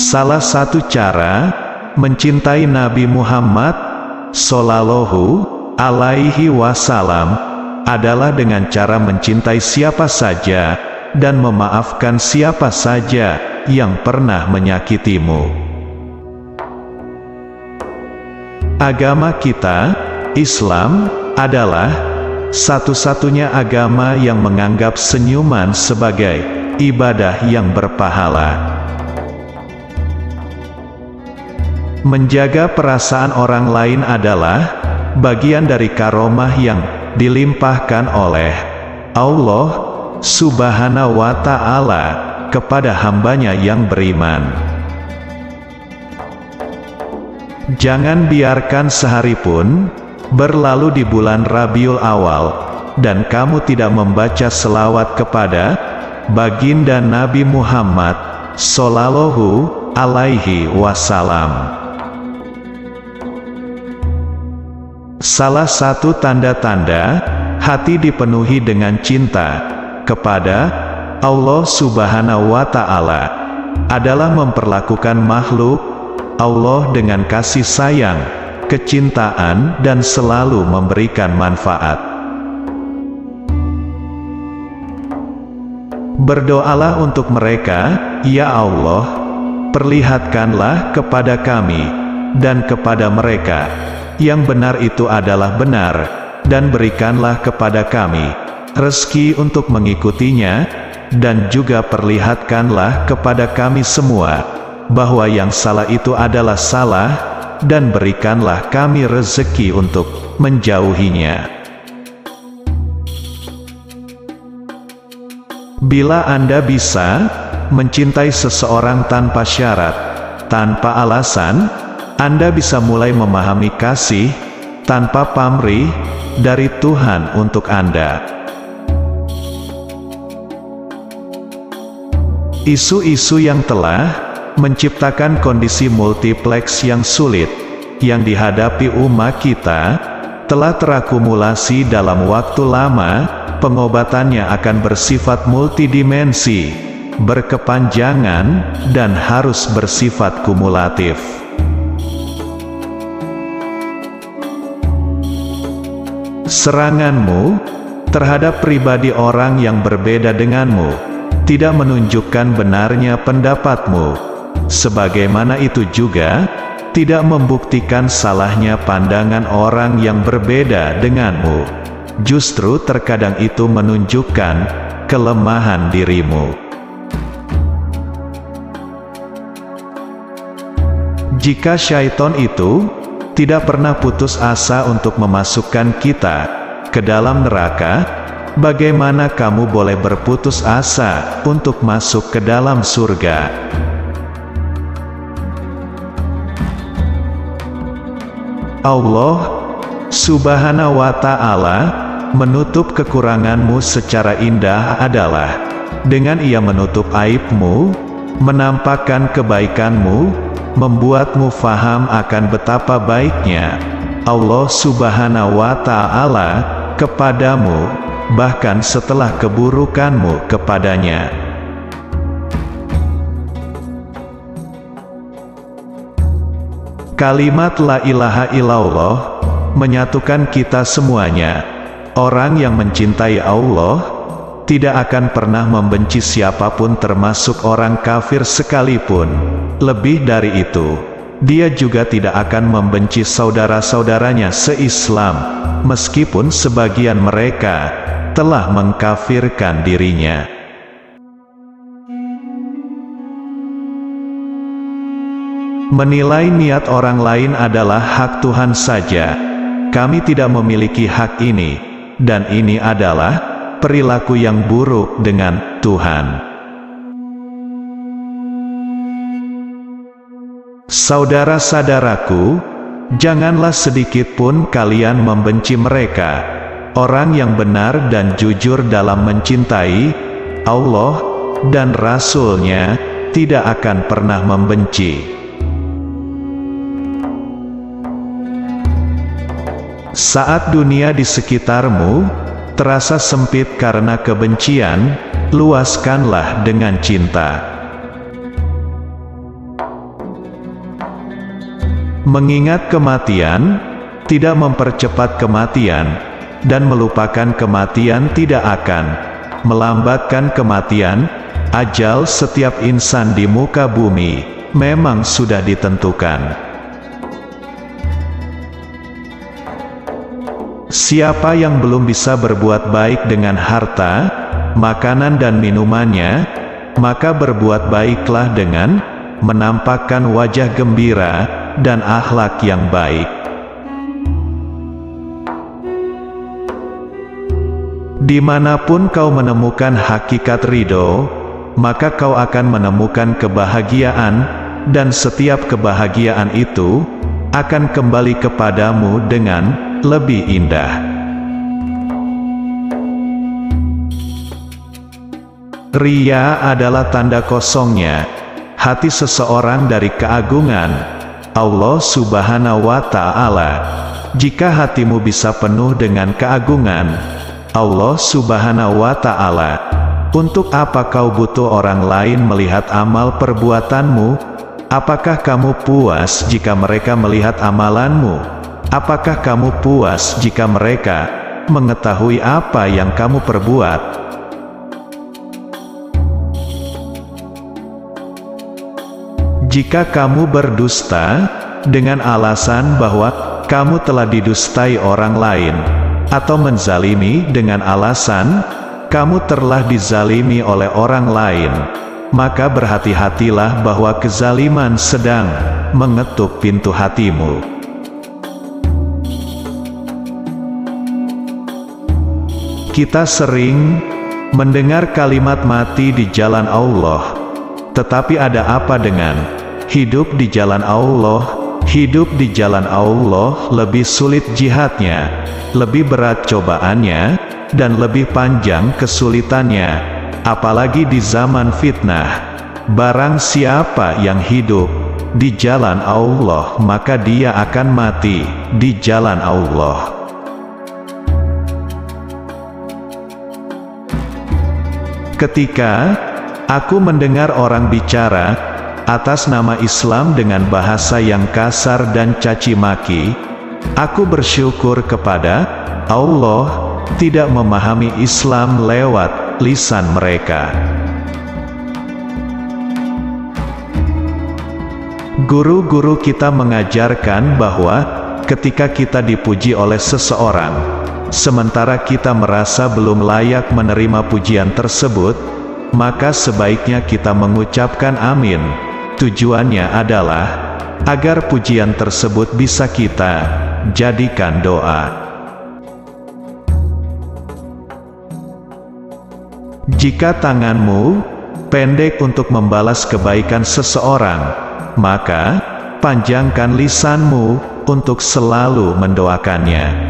Salah satu cara mencintai Nabi Muhammad Shallallahu Alaihi Wasallam adalah dengan cara mencintai siapa saja dan memaafkan siapa saja yang pernah menyakitimu. Agama kita, Islam, adalah satu-satunya agama yang menganggap senyuman sebagai ibadah yang berpahala. Menjaga perasaan orang lain adalah bagian dari karomah yang dilimpahkan oleh Allah Subhanahu wa Ta'ala kepada hambanya yang beriman. Jangan biarkan sehari pun berlalu di bulan Rabiul Awal dan kamu tidak membaca selawat kepada baginda Nabi Muhammad Shallallahu Alaihi Wasallam. Salah satu tanda-tanda hati dipenuhi dengan cinta kepada Allah Subhanahu wa Ta'ala adalah memperlakukan makhluk Allah dengan kasih sayang, kecintaan, dan selalu memberikan manfaat. Berdoalah untuk mereka, ya Allah, perlihatkanlah kepada kami dan kepada mereka yang benar itu adalah benar, dan berikanlah kepada kami rezeki untuk mengikutinya, dan juga perlihatkanlah kepada kami semua bahwa yang salah itu adalah salah, dan berikanlah kami rezeki untuk menjauhinya. Bila Anda bisa mencintai seseorang tanpa syarat, tanpa alasan, Anda bisa mulai memahami kasih tanpa pamrih dari Tuhan untuk Anda. Isu-isu yang telah menciptakan kondisi multipleks yang sulit yang dihadapi umat kita telah terakumulasi dalam waktu lama. Pengobatannya akan bersifat multidimensi, berkepanjangan, dan harus bersifat kumulatif. Seranganmu terhadap pribadi orang yang berbeda denganmu tidak menunjukkan benarnya pendapatmu, sebagaimana itu juga tidak membuktikan salahnya pandangan orang yang berbeda denganmu. Justru terkadang itu menunjukkan kelemahan dirimu. Jika syaitan itu tidak pernah putus asa untuk memasukkan kita ke dalam neraka, bagaimana kamu boleh berputus asa untuk masuk ke dalam surga? Allah Subhanahu wa Ta'ala menutup kekuranganmu secara indah adalah dengan Ia menutup aibmu, menampakkan kebaikanmu, membuatmu faham akan betapa baiknya Allah Subhanahu wa Ta'ala kepadamu, bahkan setelah keburukanmu kepadanya. Kalimat la ilaha illallah menyatukan kita semuanya. Orang yang mencintai Allah tidak akan pernah membenci siapapun, termasuk orang kafir sekalipun. Lebih dari itu, dia juga tidak akan membenci saudara-saudaranya se-Islam, meskipun sebagian mereka telah mengkafirkan dirinya. Menilai niat orang lain adalah hak Tuhan saja. Kami tidak memiliki hak ini, dan ini adalah perilaku yang buruk dengan Tuhan. Saudara-saudaraku, janganlah sedikit pun kalian membenci mereka. Orang yang benar dan jujur dalam mencintai Allah dan Rasul-Nya tidak akan pernah membenci. Saat dunia di sekitarmu terasa sempit karena kebencian, luaskanlah dengan cinta. Mengingat kematian, tidak mempercepat kematian, dan melupakan kematian tidak akan melambatkan kematian. Ajal setiap insan di muka bumi memang sudah ditentukan. Siapa yang belum bisa berbuat baik dengan harta, makanan dan minumannya, maka berbuat baiklah dengan menampakkan wajah gembira dan akhlak yang baik. Dimanapun kau menemukan hakikat ridho, maka kau akan menemukan kebahagiaan, dan setiap kebahagiaan itu akan kembali kepadamu dengan lebih indah. Riya adalah tanda kosongnya hati seseorang dari keagungan Allah Subhanahu wa Ta'ala. Jika hatimu bisa penuh dengan keagungan Allah Subhanahu wa Ta'ala, untuk apa kau butuh orang lain melihat amal perbuatanmu? Apakah kamu puas jika mereka melihat amalanmu? Apakah kamu puas jika mereka mengetahui apa yang kamu perbuat? Jika kamu berdusta dengan alasan bahwa kamu telah didustai orang lain, atau menzalimi dengan alasan kamu telah dizalimi oleh orang lain, maka berhati-hatilah bahwa kezaliman sedang mengetuk pintu hatimu. Kita sering mendengar kalimat mati di jalan Allah, tetapi ada apa dengan hidup di jalan Allah? Hidup di jalan Allah lebih sulit jihadnya, lebih berat cobaannya, dan lebih panjang kesulitannya, apalagi di zaman fitnah. Barang siapa yang hidup di jalan Allah, maka dia akan mati di jalan Allah. Ketika aku mendengar orang bicara atas nama Islam dengan bahasa yang kasar dan caci maki, aku bersyukur kepada Allah tidak memahami Islam lewat lisan mereka. Guru-guru kita mengajarkan bahwa ketika kita dipuji oleh seseorang, sementara kita merasa belum layak menerima pujian tersebut, maka sebaiknya kita mengucapkan amin. Tujuannya adalah agar pujian tersebut bisa kita jadikan doa. Jika tanganmu pendek untuk membalas kebaikan seseorang, maka panjangkan lisanmu untuk selalu mendoakannya.